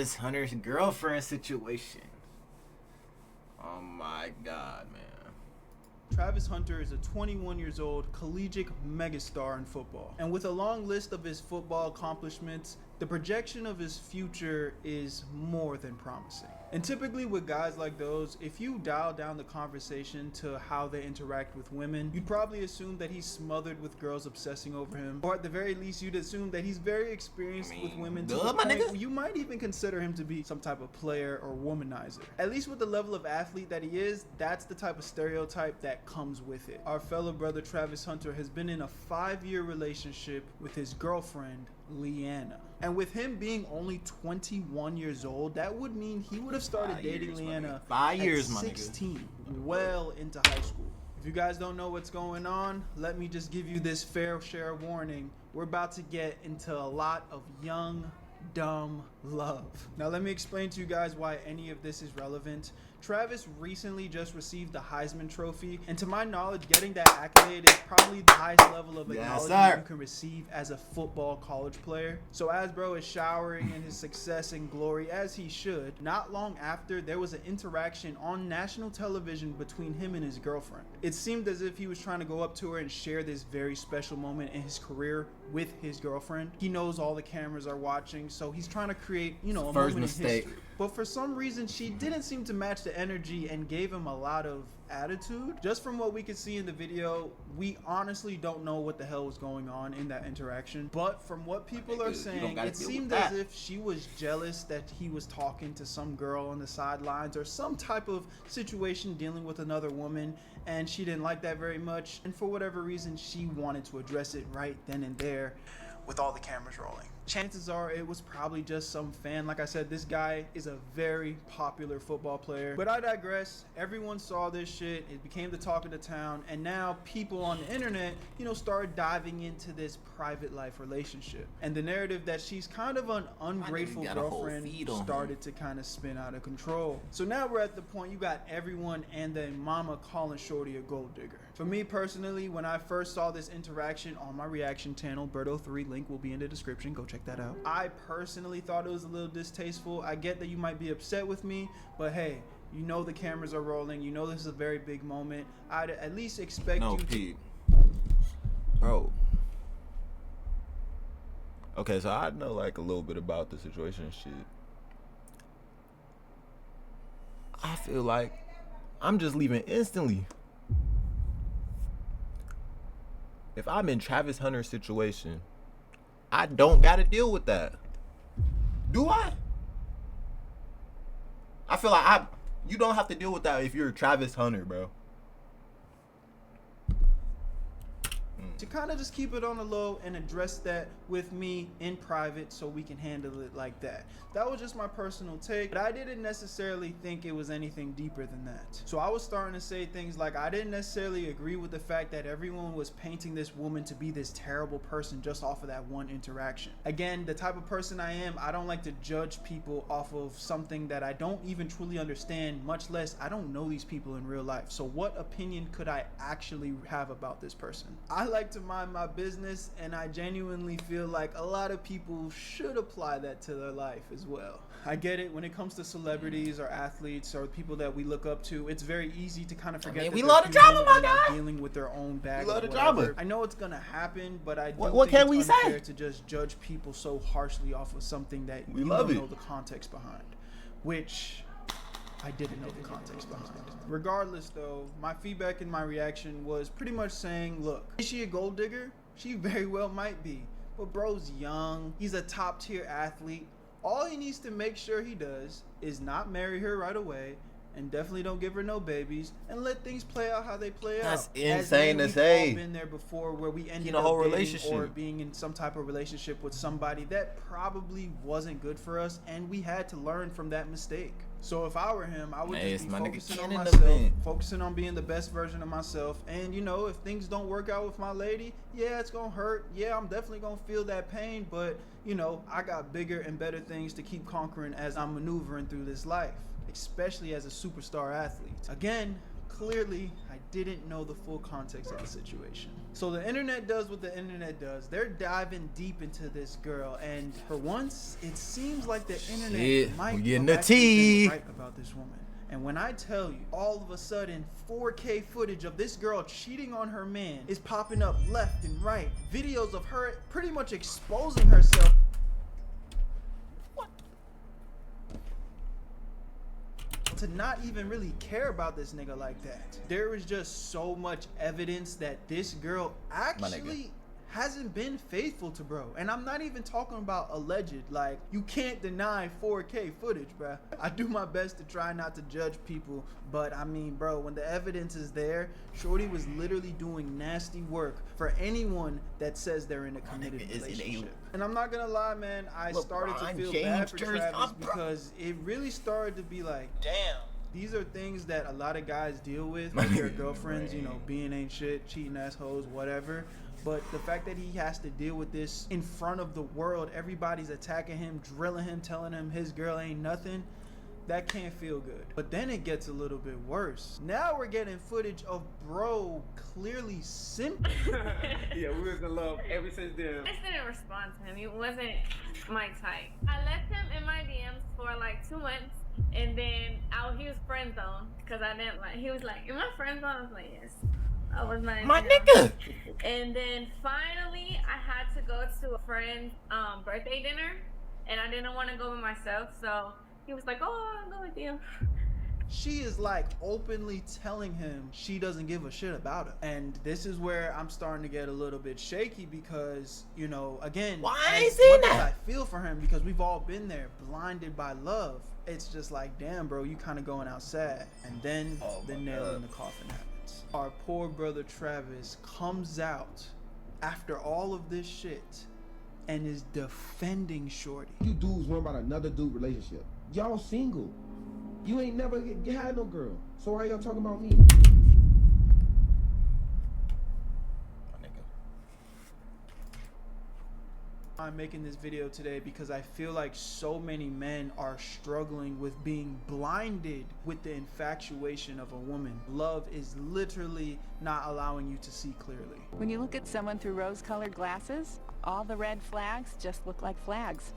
This Hunter's girlfriend situation. Oh my god, man. Travis Hunter is a 21 years old collegiate megastar in football. And with a long list of his football accomplishments, the projection of his future is more than promising. And typically with guys like those, if you dial down the conversation to how they interact with women, you'd probably assume that he's smothered with girls obsessing over him. Or at the very least, you'd assume that he's very experienced with women to the point you might even consider him to be some type of player or womanizer. At least with the level of athlete that he is, that's the type of stereotype that comes with it. Our fellow brother Travis Hunter has been in a 5-year relationship with his girlfriend, Leanna. And with him being only 21 years old, that would mean he would have started dating Leanna at 16, well into high school. If you guys don't know what's going on, let me just give you this fair share warning. We're about to get into a lot of young, dumb love. Now let me explain to you guys why any of this is relevant. Travis recently just received the Heisman Trophy, and to my knowledge, getting that accolade is probably the highest level of acknowledgement you can receive as a football college player. So as bro is showering in his success and glory, as he should, not long after, there was an interaction on national television between him and his girlfriend. It seemed as if he was trying to go up to her and share this very special moment in his career with his girlfriend. He knows all the cameras are watching, so he's trying to create, a moment in history. But for some reason, she didn't seem to match the energy and gave him a lot of attitude. Just from what we could see in the video, we honestly don't know what the hell was going on in that interaction. But from what people are saying, it seemed as if she was jealous that he was talking to some girl on the sidelines or some type of situation dealing with another woman, and she didn't like that very much. And for whatever reason, she wanted to address it right then and there with all the cameras rolling. Chances are it was probably just some fan. Like I said, this guy is a very popular football player. But I digress. Everyone saw this shit. It became the talk of the town. And now people on the internet, started diving into this private life relationship. And the narrative that she's kind of an ungrateful girlfriend started to kind of spin out of control. So now we're at the point you got everyone and their mama calling Shorty a gold digger. For me personally, when I first saw this interaction on my reaction channel, Berto3, link will be in the description. Go check that out. I personally thought it was a little distasteful. I get that you might be upset with me, but hey, the cameras are rolling. This is a very big moment. I'd at least expect you Pete. Bro. Okay, so I know like a little bit about the situation and shit. I feel like I'm just leaving instantly. If I'm in Travis Hunter's situation, I don't gotta deal with that. Do I? I feel like you don't have to deal with that if you're Travis Hunter, bro. To kind of just keep it on the low and address that with me in private so we can handle it like that. That was just my personal take, but I didn't necessarily think it was anything deeper than that. So I was starting to say things like I didn't necessarily agree with the fact that everyone was painting this woman to be this terrible person just off of that one interaction. Again, the type of person I am, I don't like to judge people off of something that I don't even truly understand, much less I don't know these people in real life. So what opinion could I actually have about this person? I like to mind my business, and I genuinely feel like a lot of people should apply that to their life as well. I get it, when it comes to celebrities or athletes or people that we look up to, it's very easy to kind of forget that we love the drama, my guy. Dealing with their own bag. We love the drama. I know it's gonna happen, but I do what think can we it's say? unfair to just judge people so harshly off of something that you don't know the context behind, which I didn't know the context behind. Regardless though, my feedback and my reaction was pretty much saying, look, is she a gold digger? She very well might be, but bro's young, he's a top tier athlete. All he needs to make sure he does is not marry her right away, and definitely don't give her no babies, and let things play out how they play out. That's insane to say. We've all been there before where we ended a whole up relationship or being in some type of relationship with somebody that probably wasn't good for us, and we had to learn from that mistake. So if I were him, I would just be focusing on myself, focusing on being the best version of myself. And if things don't work out with my lady, yeah, it's gonna hurt. Yeah, I'm definitely gonna feel that pain, but I got bigger and better things to keep conquering as I'm maneuvering through this life, especially as a superstar athlete. Again, Clearly, I didn't know the full context of the situation. So the internet does what the internet does. They're diving deep into this girl, and for once, it seems like the internet Shit, might we getting have the actually been tea. right about this woman. And when I tell you, all of a sudden, 4K footage of this girl cheating on her man is popping up left and right. Videos of her pretty much exposing herself. To not even really care about this nigga like that. There is just so much evidence that this girl actually hasn't been faithful to bro. And I'm not even talking about alleged. Like, you can't deny 4K footage, bruh. I do my best to try not to judge people, but I mean, bro, when the evidence is there, shorty was literally doing nasty work for anyone that says they're in a committed relationship. And I'm not gonna lie, man, I started to feel bad for Travis because it really started to be like, damn, these are things that a lot of guys deal with their girlfriends, you know, being ain't shit, cheating assholes, whatever. But the fact that he has to deal with this in front of the world, everybody's attacking him, drilling him, telling him his girl ain't nothing, that can't feel good. But then it gets a little bit worse. Now we're getting footage of bro clearly simping. Yeah, we was in love ever since then. I just didn't respond to him. He wasn't my type. I left him in my DMs for like 2 months, and then he was friend zone because I didn't like. He was like, "Am I friend zone?" I was like, "Yes." I was not. My nigga. And then finally, I had to go to a friend's birthday dinner, and I didn't want to go with myself, so he was like, "Oh, I'll go with you." She is like openly telling him she doesn't give a shit about him. And this is where I'm starting to get a little bit shaky because, you know, again, Why I as ain't seen much as that? I feel for him because we've all been there, blinded by love. It's just like, damn, bro, you kind of going out sad. And then the nail in the coffin happens. Our poor brother Travis comes out after all of this shit and is defending shorty. You dudes worry about another dude relationship. Y'all single. You ain't never had no girl. So why y'all talking about me? My nigga. I'm making this video today because I feel like so many men are struggling with being blinded with the infatuation of a woman. Love is literally not allowing you to see clearly. When you look at someone through rose-colored glasses, all the red flags just look like flags.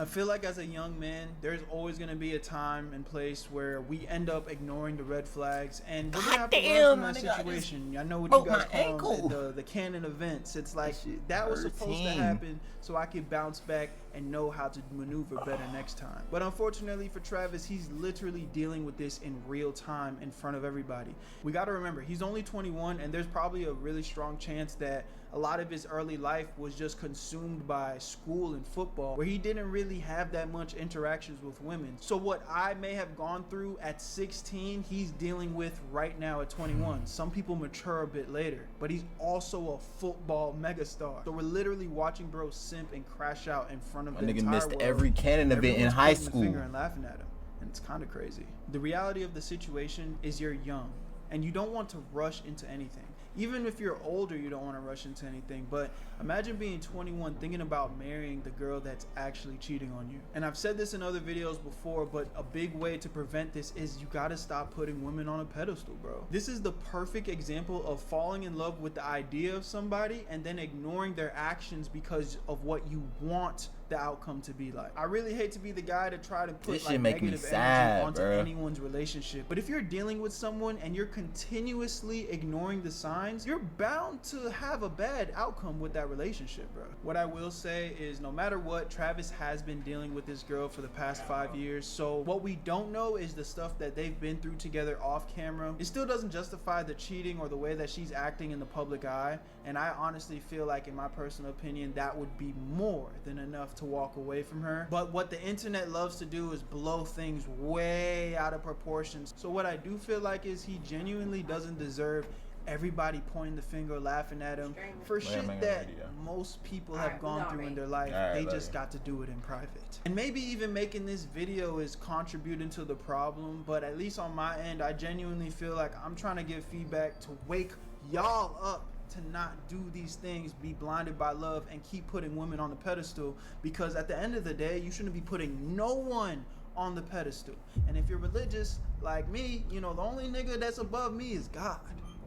I feel like as a young man, there's always going to be a time and place where we end up ignoring the red flags, and we're going to have to learn from that situation. I know what you guys call them, the canon events. It's like that was supposed to happen so I could bounce back and know how to maneuver better next time. But unfortunately for Travis, he's literally dealing with this in real time in front of everybody. We got to remember, he's only 21, and there's probably a really strong chance that a lot of his early life was just consumed by school and football, where he didn't really have that much interactions with women. So what I may have gone through at 16, he's dealing with right now at 21. Some people mature a bit later, but he's also a football megastar. So we're literally watching bro simp and crash out in front of My the nigga entire missed world. every canon event in Everyone's high pointing the school. finger and laughing at him, and it's kind of crazy. The reality of the situation is you're young, and you don't want to rush into anything. Even if you're older, you don't want to rush into anything. But imagine being 21 thinking about marrying the girl that's actually cheating on you. And I've said this in other videos before, but a big way to prevent this is you got to stop putting women on a pedestal, bro. This is the perfect example of falling in love with the idea of somebody and then ignoring their actions because of what you want the outcome to be like. I really hate to be the guy to try to put This like shit make me negative sad, energy onto bro. anyone's relationship. But if you're dealing with someone and you're continuously ignoring the signs, you're bound to have a bad outcome with that relationship, bro. What I will say is no matter what, Travis has been dealing with this girl for the past 5 years. So what we don't know is the stuff that they've been through together off camera. It still doesn't justify the cheating or the way that she's acting in the public eye. And I honestly feel like, in my personal opinion, that would be more than enough to walk away from her. But what the internet loves to do is blow things way out of proportions. So what I do feel like is he genuinely doesn't deserve everybody pointing the finger, laughing at him for shit that most people have gone through in their life. They just got to do it in private. And maybe even making this video is contributing to the problem, but at least on my end, I genuinely feel like I'm trying to give feedback to wake y'all up to not do these things, be blinded by love, and keep putting women on the pedestal, because at the end of the day, you shouldn't be putting no one on the pedestal. And if you're religious, Like me, you know, the only nigga that's above me is God.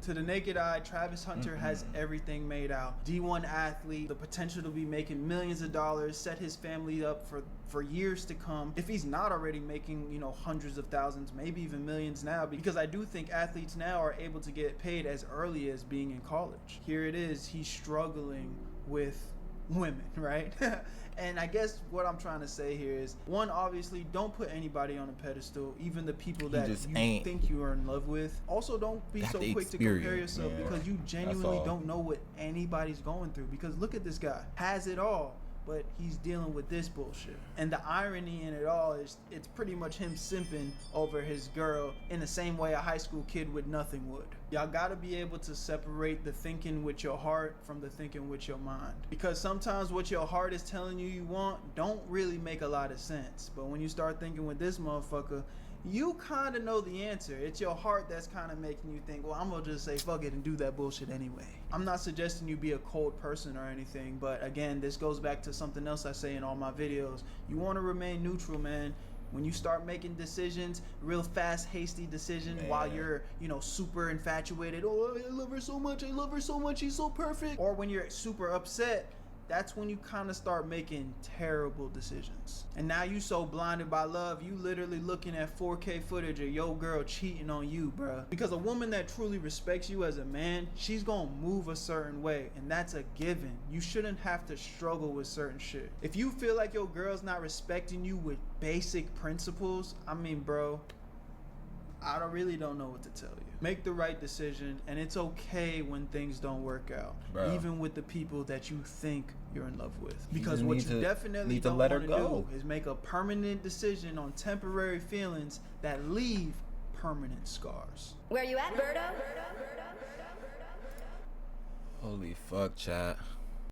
To the naked eye, Travis Hunter has everything made out. D1 athlete, the potential to be making millions of dollars, set his family up for years to come. If he's not already making, you know, hundreds of thousands, maybe even millions now, because I do think athletes now are able to get paid as early as being in college. Here it is, he's struggling with women, right? And I guess what I'm trying to say here is, one, obviously, don't put anybody on a pedestal, even the people that you think you are in love with. Also, don't be so quick to compare yourself, because you genuinely don't know what anybody's going through. Because look at this guy, has it all, but he's dealing with this bullshit. And the irony in it all is, it's pretty much him simping over his girl in the same way a high school kid with nothing would. Y'all gotta be able to separate the thinking with your heart from the thinking with your mind. Because sometimes what your heart is telling you you want don't really make a lot of sense. But when you start thinking with this motherfucker, you kind of know the answer. It's your heart that's kind of making you think, well, I'm gonna just say fuck it and do that bullshit anyway. I'm not suggesting you be a cold person or anything, but again, this goes back to something else I say in all my videos. You want to remain neutral, man. When you start making decisions, real fast, hasty decisions, while you're, you know, super infatuated, oh, I love her so much, she's so perfect. Or when you're super upset, that's when you kind of start making terrible decisions. And now you so blinded by love, you literally looking at 4K footage of your girl cheating on you, bruh. Because a woman that truly respects you as a man, she's gonna move a certain way, and that's a given. You shouldn't have to struggle with certain shit. If you feel like your girl's not respecting you with basic principles, I mean, bro, I really don't know what to tell you. Make the right decision, and it's okay when things don't work out, even with the people that you think you're in love with. Because what you definitely don't want to do is make a permanent decision on temporary feelings that leave permanent scars. Where you at, Birdo? Holy fuck, chat.